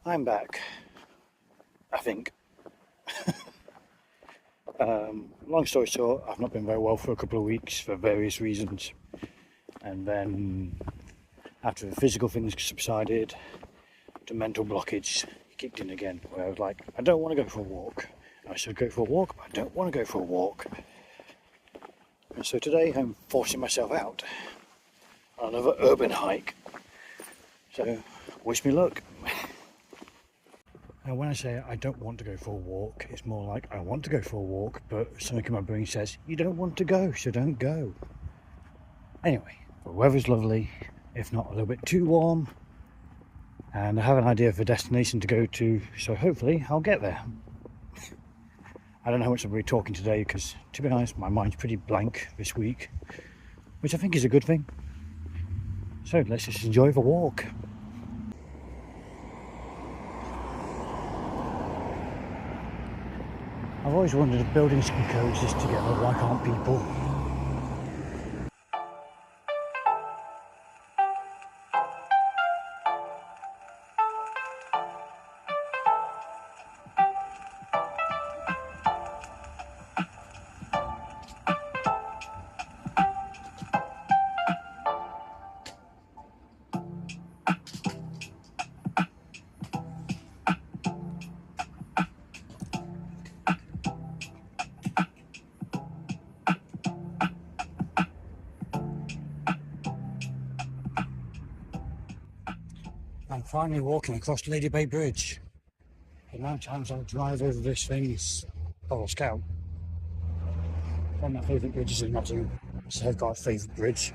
I'm back, I think. Long story short, I've not been very well for a couple of weeks for various reasons. And then after the physical things subsided, the mental blockage kicked in again, where I was like, I don't want to go for a walk. I should go for a walk, but I don't want to go for a walk. And so today I'm forcing myself out on another urban hike. So wish me luck. Now when I say I don't want to go for a walk, it's more like I want to go for a walk, but something in my brain says, you don't want to go, so don't go. Anyway, the weather's lovely, if not a little bit too warm, and I have an idea of a destination to go to, so hopefully I'll get there. I don't know how much I'm going to be talking today because, to be honest, my mind's pretty blank this week, which I think is a good thing. So let's just enjoy the walk. I've always wondered if buildings can coexist together, why can't people? I'm finally walking across Lady Bay Bridge. The amount of times I drive over this thing is Coral Scout. One of my favourite bridges in Nottingham. So I've got a favourite bridge.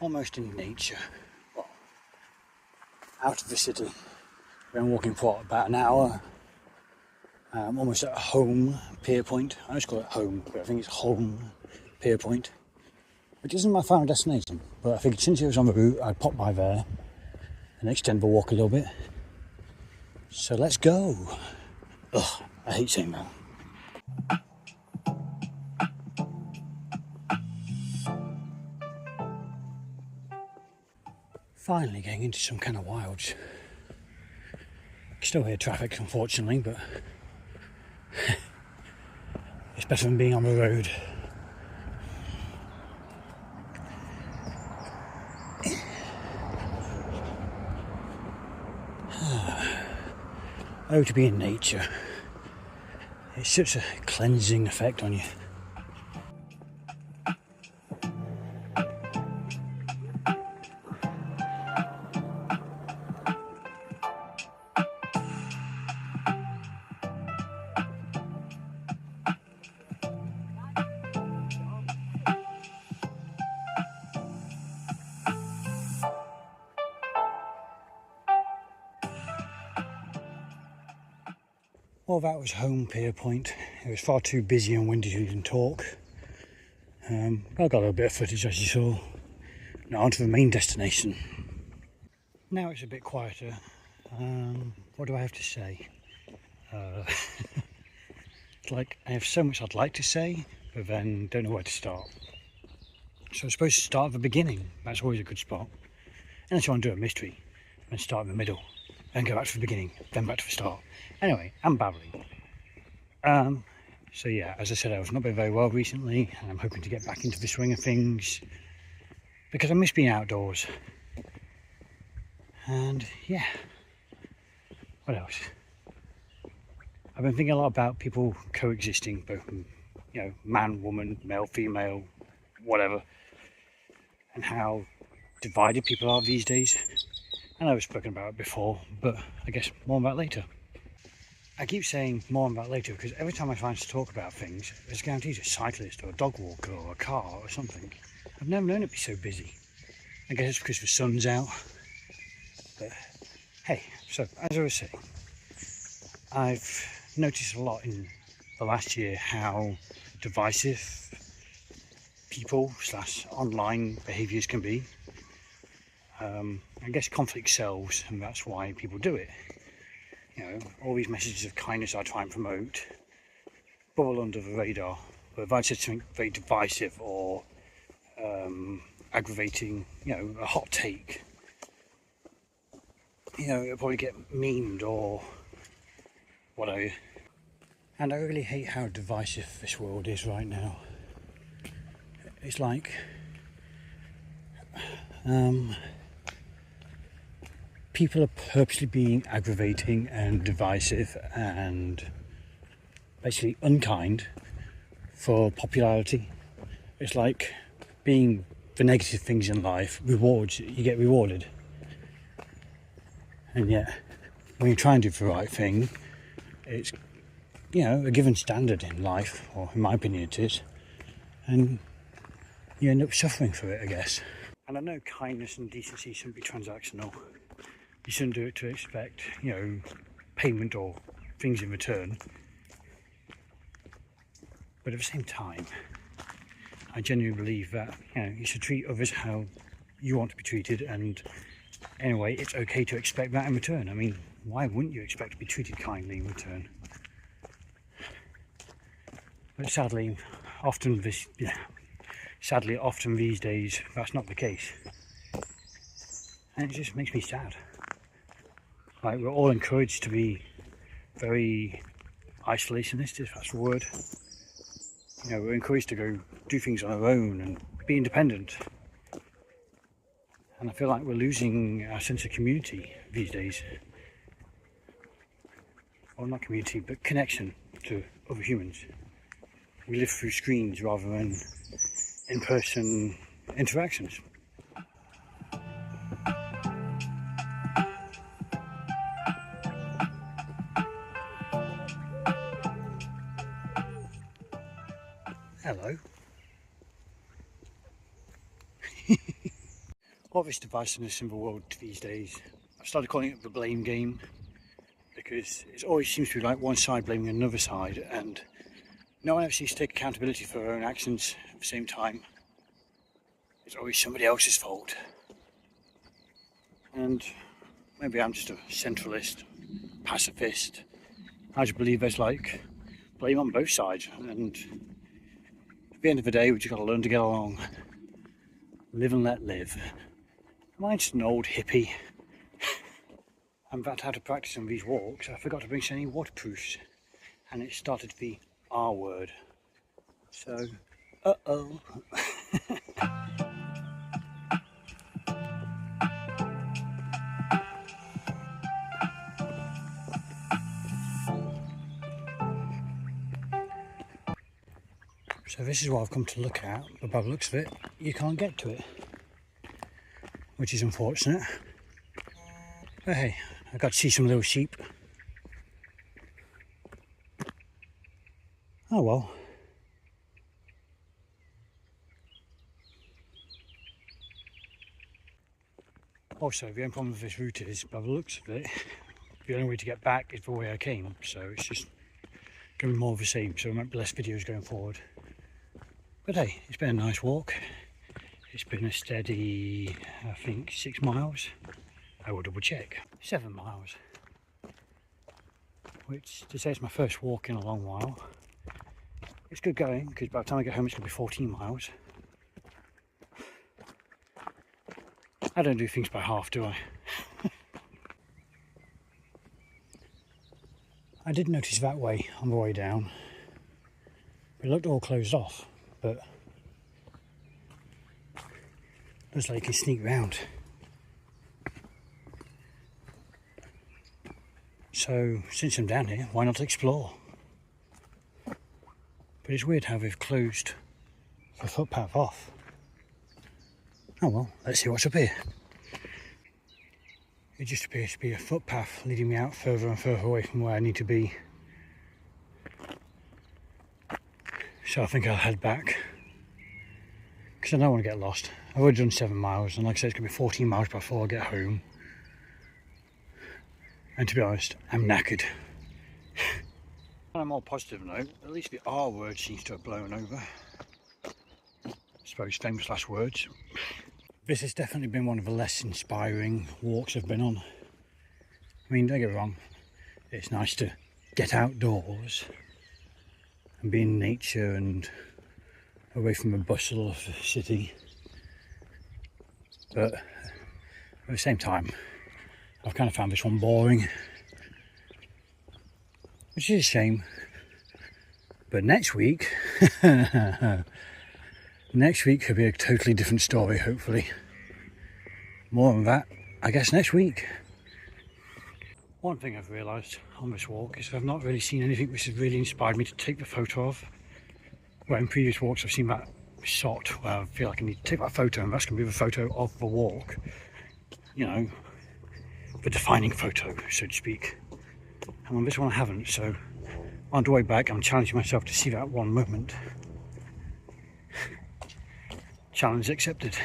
Almost in nature. Well, out of the city. Been walking for about an hour. I'm almost at Holme Pierrepont. I just call it Home, but I think it's Holme Pierrepont, which isn't my final destination. But I figured since it was on the route, I'd pop by there and extend the walk a little bit. So let's go. Ugh, I hate saying that. Finally getting into some kind of wilds. Still hear traffic, unfortunately, but it's better than being on the road. Oh, to be in nature. It's such a cleansing effect on you. Well, that was Holme Pierrepont. It was far too busy and windy to even talk. I got a little bit of footage, as you saw. Now onto the main destination. Now it's a bit quieter. What do I have to say? It's like I have so much I'd like to say, but then don't know where to start. So I'm supposed to start at the beginning. That's always a good spot. Unless you want to do a mystery, and start in the middle, then go back to the beginning, then back to the start. Anyway, I'm babbling. So yeah, as I said, I've not been very well recently, and I'm hoping to get back into the swing of things because I miss being outdoors. And yeah, what else? I've been thinking a lot about people coexisting, both, you know, man, woman, male, female, whatever, and how divided people are these days. I know I've spoken about it before, but I guess more on that later. I keep saying more on that later because every time I find to talk about things, there's guaranteed a cyclist or a dog walker or a car or something. I've never known it be so busy. I guess it's because the sun's out. But hey, so as I was saying, I've noticed a lot in the last year how divisive people / online behaviours can be. I guess conflict sells, and that's why people do it. You know, all these messages of kindness I try and promote, bubble under the radar. But if I said something very divisive or aggravating, you know, a hot take, you know, it'll probably get memed or whatever. And I really hate how divisive this world is right now. It's like people are purposely being aggravating and divisive and basically unkind for popularity. It's like being the negative things in life rewards, you get rewarded. And yet, when you try and do the right thing, it's, you know, a given standard in life, or in my opinion it is, and you end up suffering for it, I guess. And I know kindness and decency shouldn't be transactional. You shouldn't do it to expect, you know, payment or things in return. But at the same time, I genuinely believe that, you know, you should treat others how you want to be treated, and anyway, it's okay to expect that in return. I mean, why wouldn't you expect to be treated kindly in return? But sadly, often these days, that's not the case. And it just makes me sad. Like, we're all encouraged to be very isolationist, if that's the word. You know, we're encouraged to go do things on our own and be independent. And I feel like we're losing our sense of community these days. Well, not community, but connection to other humans. We live through screens rather than in-person interactions. Hello. All this divisiveness in the world these days, I've started calling it the blame game, because it always seems to be like one side blaming another side, and no one ever seems to take accountability for their own actions at the same time. It's always somebody else's fault. And maybe I'm just a centralist, pacifist. I just believe there's like blame on both sides, and at the end of the day we just got to learn to get along. Live and let live. Am I just an old hippie? I'm about to have to practice on these walks. I forgot to bring any waterproofs, and it started the R word. So, uh-oh. So this is what I've come to look at, but by the looks of it, you can't get to it, which is unfortunate. But hey, I got to see some little sheep. Oh well. Also, the only problem with this route is, by the looks of it, the only way to get back is the way I came, so it's just going to be more of the same, so there might be less videos going forward. But hey, it's been a nice walk. It's been a steady, I think, 6 miles. I will double check. 7 miles. Which, to say it's my first walk in a long while, it's good going, because by the time I get home it's going to be 14 miles. I don't do things by half, do I? I did notice that way on the way down. It looked all closed off, but looks like you can sneak round. So since I'm down here, why not explore? But it's weird how they've closed the footpath off. Oh well, let's see what's up here. It just appears to be a footpath leading me out further and further away from where I need to be. So I think I'll head back, because I don't want to get lost. I've already done 7 miles, and like I said, it's going to be 14 miles before I get home. And to be honest, I'm knackered. On a more positive note, at least the R word seems to have blown over. I suppose famous last words. This has definitely been one of the less inspiring walks I've been on. I mean, don't get me wrong, it's nice to get outdoors and be in nature and away from the bustle of the city. But at the same time, I've kind of found this one boring, which is a shame. But next week, next week could be a totally different story, hopefully. More on that, I guess, next week. One thing I've realised on this walk is I've not really seen anything which has really inspired me to take the photo of. Where in previous walks I've seen that shot where I feel like I need to take that photo, and that's going to be the photo of the walk. You know, the defining photo, so to speak. And on this one I haven't, so on the way back I'm challenging myself to see that one moment. Challenge accepted.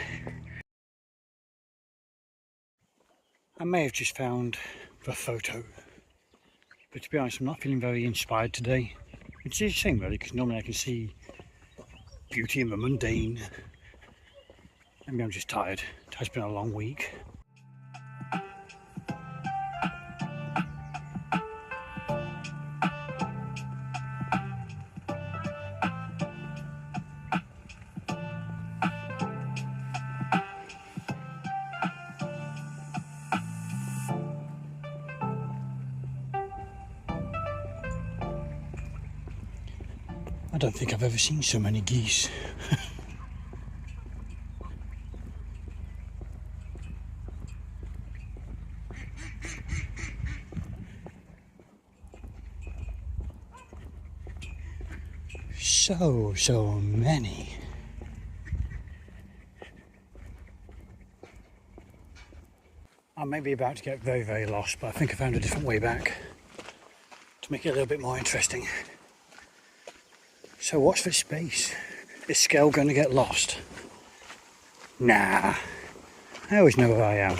I may have just found the photo, but to be honest I'm not feeling very inspired today, which is a shame really, because normally I can see beauty in the mundane. Maybe I'm just tired. It has been a long week. I don't think I've ever seen so many geese. So many. I may be about to get very lost, but I think I found a different way back to make it a little bit more interesting. So watch this space. Is Skell going to get lost? Nah. I always know where I am.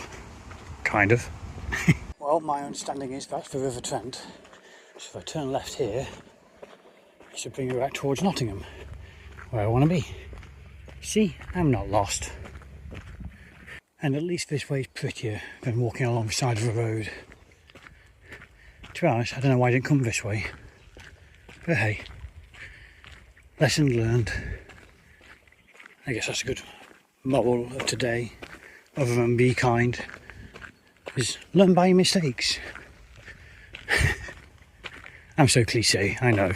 Kind of. Well, my understanding is that's the River Trent. So if I turn left here, it should bring me back towards Nottingham, where I want to be. See, I'm not lost. And at least this way is prettier than walking along the side of the road. To be honest, I don't know why I didn't come this way. But hey, lesson learned. I guess that's a good moral of today, other than be kind, is learn by your mistakes. I'm so cliche, I know.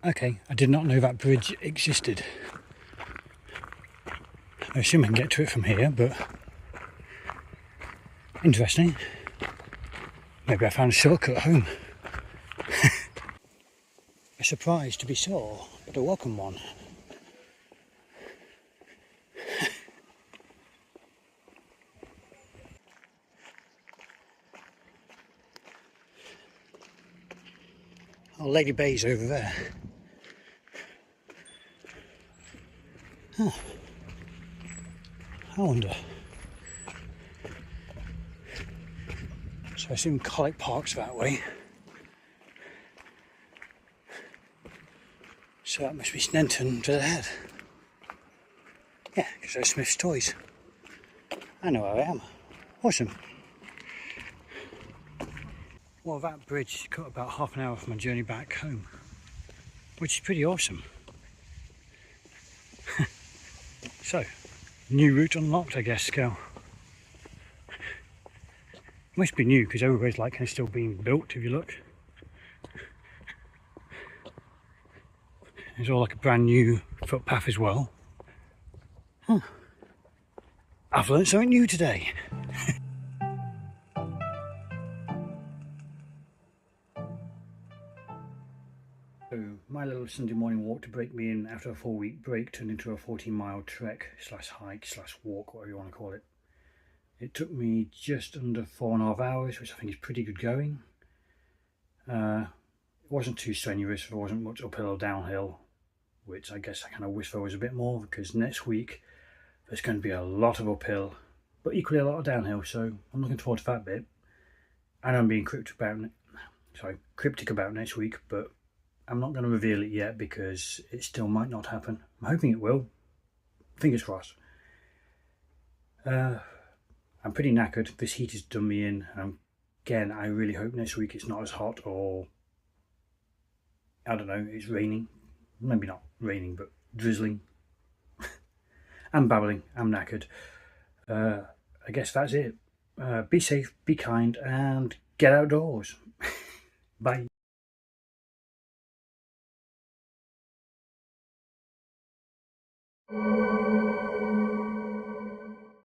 Okay, I did not know that bridge existed. I assume I can get to it from here, but interesting. Maybe I found a shortcut home. A surprise to be sore, but a welcome one. Oh, Lady Bay's over there. Huh. I wonder. So I assume Collick Park's that way. So that must be Sneinton to the head. Yeah, because there's Smith's Toys. I know where I am. Awesome. Well, that bridge cut about half an hour from my journey back home, which is pretty awesome. So, new route unlocked, I guess, Skell. Must be new because everywhere's like kind of still being built if you look. It's all like a brand new footpath as well. Huh. I've learned something new today. So my little Sunday morning walk to break me in after a 4-week break turned into a 14-mile trek slash hike slash walk, whatever you want to call it. It took me just under 4.5 hours, which I think is pretty good going. It wasn't too strenuous, there wasn't much uphill or downhill, which I guess I kind of wish there was a bit more, because next week there's going to be a lot of uphill, but equally a lot of downhill, so I'm looking forward to that bit. And I'm being cryptic about next week, but I'm not going to reveal it yet because it still might not happen. I'm hoping it will. Fingers crossed. I'm pretty knackered. This heat has done me in. I'm again, I really hope next week it's not as hot, or I don't know, it's raining. Maybe not raining, but drizzling. I'm babbling, I'm knackered. I guess that's it. Be safe, be kind, and get outdoors. Bye.